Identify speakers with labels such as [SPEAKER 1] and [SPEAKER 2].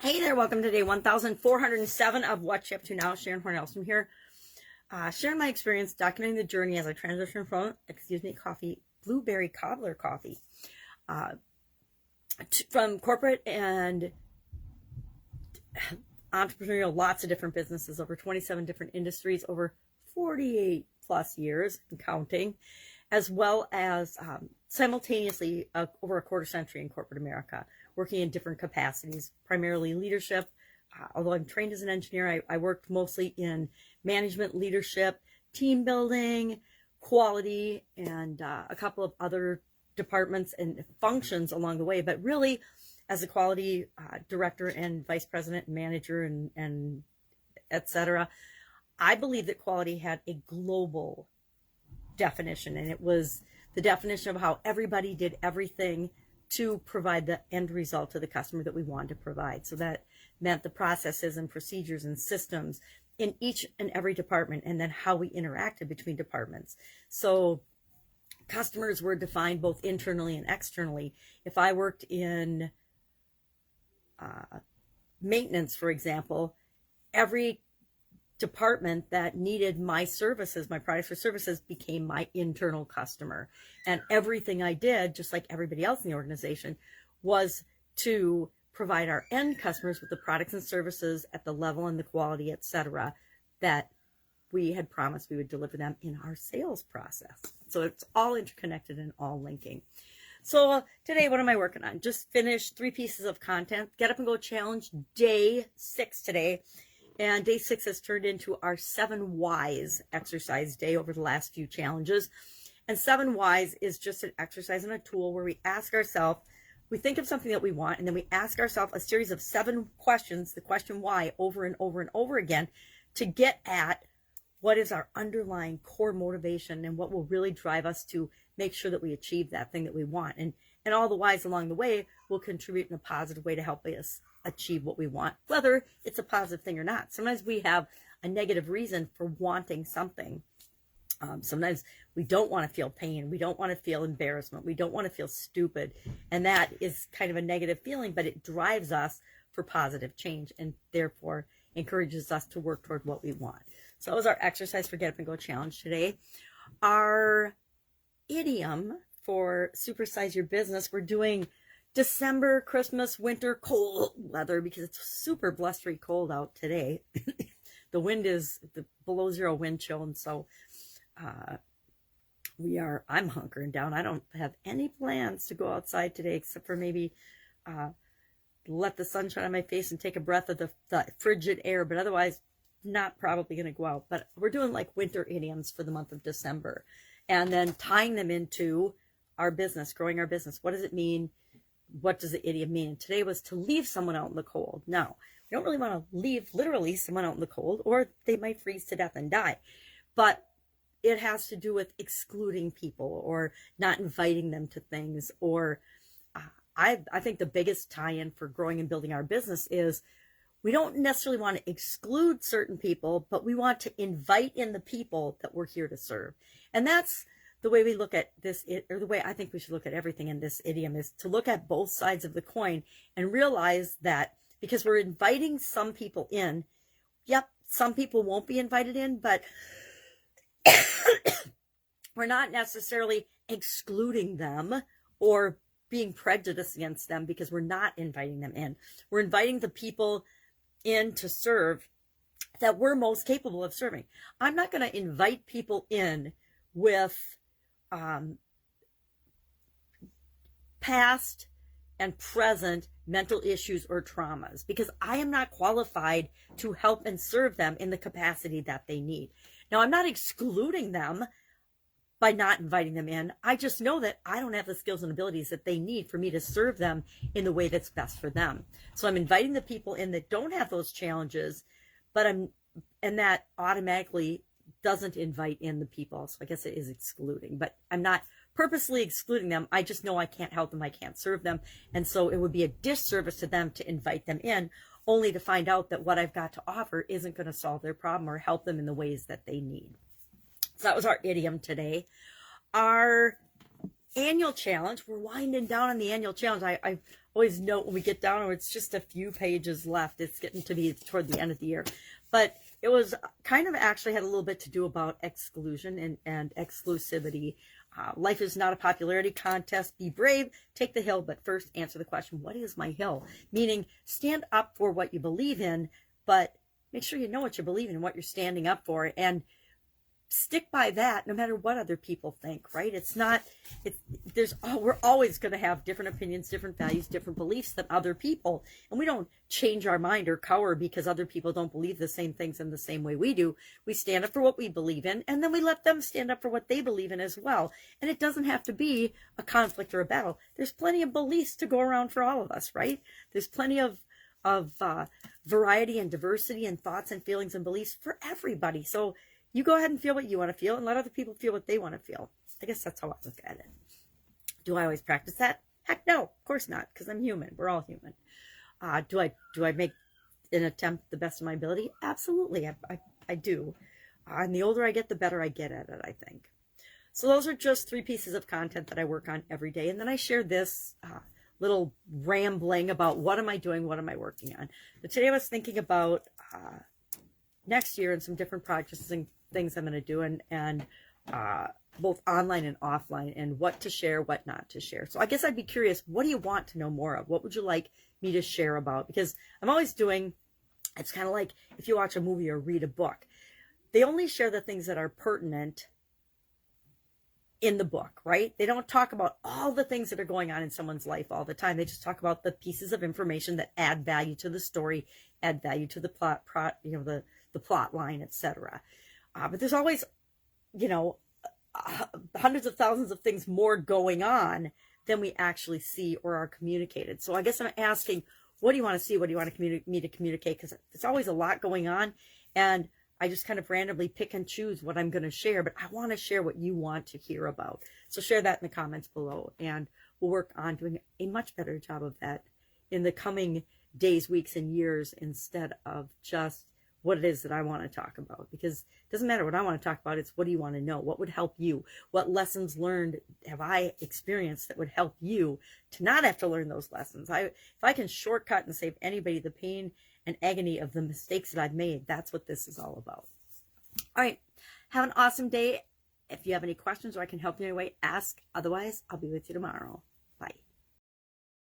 [SPEAKER 1] Hey there, welcome to day 1407 of What's She Up To Now. Sharon Horne-Ellstrom here, sharing my experience documenting the journey as I transition from, blueberry cobbler coffee, from corporate and entrepreneurial, lots of different businesses, over 27 different industries, over 48 plus years and counting, as well as simultaneously over a quarter century in corporate America, working in different capacities, primarily leadership. Although I'm trained as an engineer, I worked mostly in management, leadership, team building, quality, and a couple of other departments and functions along the way. But really, as a quality director and vice president and manager and et cetera, I believe that quality had a global definition, and it was the definition of how everybody did everything to provide the end result to the customer that we wanted to provide. So that meant the processes and procedures and systems in each and every department, and then how we interacted between departments. So customers were defined both internally and externally. If I worked in maintenance, for example, every department that needed my services, my products or services, became my internal customer. And everything I did, just like everybody else in the organization, was to provide our end customers with the products and services at the level and the quality, et cetera, that we had promised we would deliver them in our sales process. So it's all interconnected and all linking. So today, what am I working on? Just finished 3 pieces of content. Get Up and Go Challenge, day 6 today. And day 6 has turned into our 7 Whys exercise day over the last few challenges. And 7 Whys is just an exercise and a tool where we ask ourselves, we think of something that we want, and then we ask ourselves a series of 7 questions, the question why, over and over and over again, to get at what is our underlying core motivation and what will really drive us to make sure that we achieve that thing that we want. And all the whys along the way will contribute in a positive way to help us achieve what we want, whether it's a positive thing or not. Sometimes we have a negative reason for wanting something. Sometimes we don't want to feel pain. We don't want to feel embarrassment. We don't want to feel stupid. And that is kind of a negative feeling, but it drives us for positive change and therefore encourages us to work toward what we want. So that was our exercise for Get Up and Go Challenge today. Our idiom for Supersize Your Business, we're doing December, Christmas, winter, cold weather, because it's super blustery cold out today. The wind is the below 0 wind chill, and so I'm hunkering down. I don't have any plans to go outside today except for maybe let the sun shine on my face and take a breath of the frigid air, but otherwise not probably going to go out. But we're doing like winter idioms for the month of December, and then tying them into our business, growing our business. What does it mean? What does the idiom mean? Today was to leave someone out in the cold. Now, we don't really want to leave literally someone out in the cold, or they might freeze to death and die. But it has to do with excluding people or not inviting them to things. Or I think the biggest tie-in for growing and building our business is we don't necessarily want to exclude certain people, but we want to invite in the people that we're here to serve. And that's the way we look at this, or the way I think we should look at everything in this idiom, is to look at both sides of the coin and realize that because we're inviting some people in, yep, some people won't be invited in, but we're not necessarily excluding them or being prejudiced against them because we're not inviting them in. We're inviting the people in to serve that we're most capable of serving. I'm not going to invite people in with past and present mental issues or traumas, because I am not qualified to help and serve them in the capacity that they need. Now, I'm not excluding them by not inviting them in. I just know that I don't have the skills and abilities that they need for me to serve them in the way that's best for them. So I'm inviting the people in that don't have those challenges, and that automatically doesn't invite in the people. So I guess it is excluding, but I'm not purposely excluding them. I just know I can't help them. I can't serve them. And so it would be a disservice to them to invite them in, only to find out that what I've got to offer isn't going to solve their problem or help them in the ways that they need. So that was our idiom today. Our annual challenge. We're winding down on the annual challenge. I always note when we get down, it's just a few pages left. It's getting to be toward the end of the year. But it was kind of actually had a little bit to do about exclusion and exclusivity. Life is not a popularity contest. Be brave, take the hill, but first answer the question, what is my hill? Meaning stand up for what you believe in, but make sure you know what you believe in and what you're standing up for, and stick by that no matter what other people think, right? We're always going to have different opinions, different values, different beliefs than other people. And we don't change our mind or cower because other people don't believe the same things in the same way we do. We stand up for what we believe in, and then we let them stand up for what they believe in as well. And it doesn't have to be a conflict or a battle. There's plenty of beliefs to go around for all of us, right? There's plenty of variety and diversity and thoughts and feelings and beliefs for everybody. So you go ahead and feel what you want to feel and let other people feel what they want to feel. I guess that's how I look at it. Do I always practice that? Heck no, of course not, because I'm human. We're all human. Do I make an attempt the best of my ability? Absolutely, I do. And the older I get, the better I get at it, I think. So those are just 3 pieces of content that I work on every day. And then I share this little rambling about what am I doing, what am I working on. But today I was thinking about next year and some different projects and things I'm going to do, and both online and offline, and what to share, what not to share. So I guess I'd be curious, what do you want to know more of? What would you like me to share about? Because I'm always doing, it's kind of like if you watch a movie or read a book, they only share the things that are pertinent in the book, right? They don't talk about all the things that are going on in someone's life all the time. They just talk about the pieces of information that add value to the story, add value to the plot, the plot line, etc. But there's always, hundreds of thousands of things more going on than we actually see or are communicated. So I guess I'm asking, what do you want to see? What do you want me to communicate? Because there's always a lot going on, and I just kind of randomly pick and choose what I'm going to share, but I want to share what you want to hear about. So share that in the comments below, and we'll work on doing a much better job of that in the coming days, weeks, and years, instead of just what it is that I want to talk about. Because it doesn't matter what I want to talk about, it's what do you want to know? What would help you? What lessons learned have I experienced that would help you to not have to learn those lessons? If I can shortcut and save anybody the pain and agony of the mistakes that I've made, that's what this is all about. All right, have an awesome day. If you have any questions or I can help you in any way, ask. Otherwise, I'll be with you tomorrow.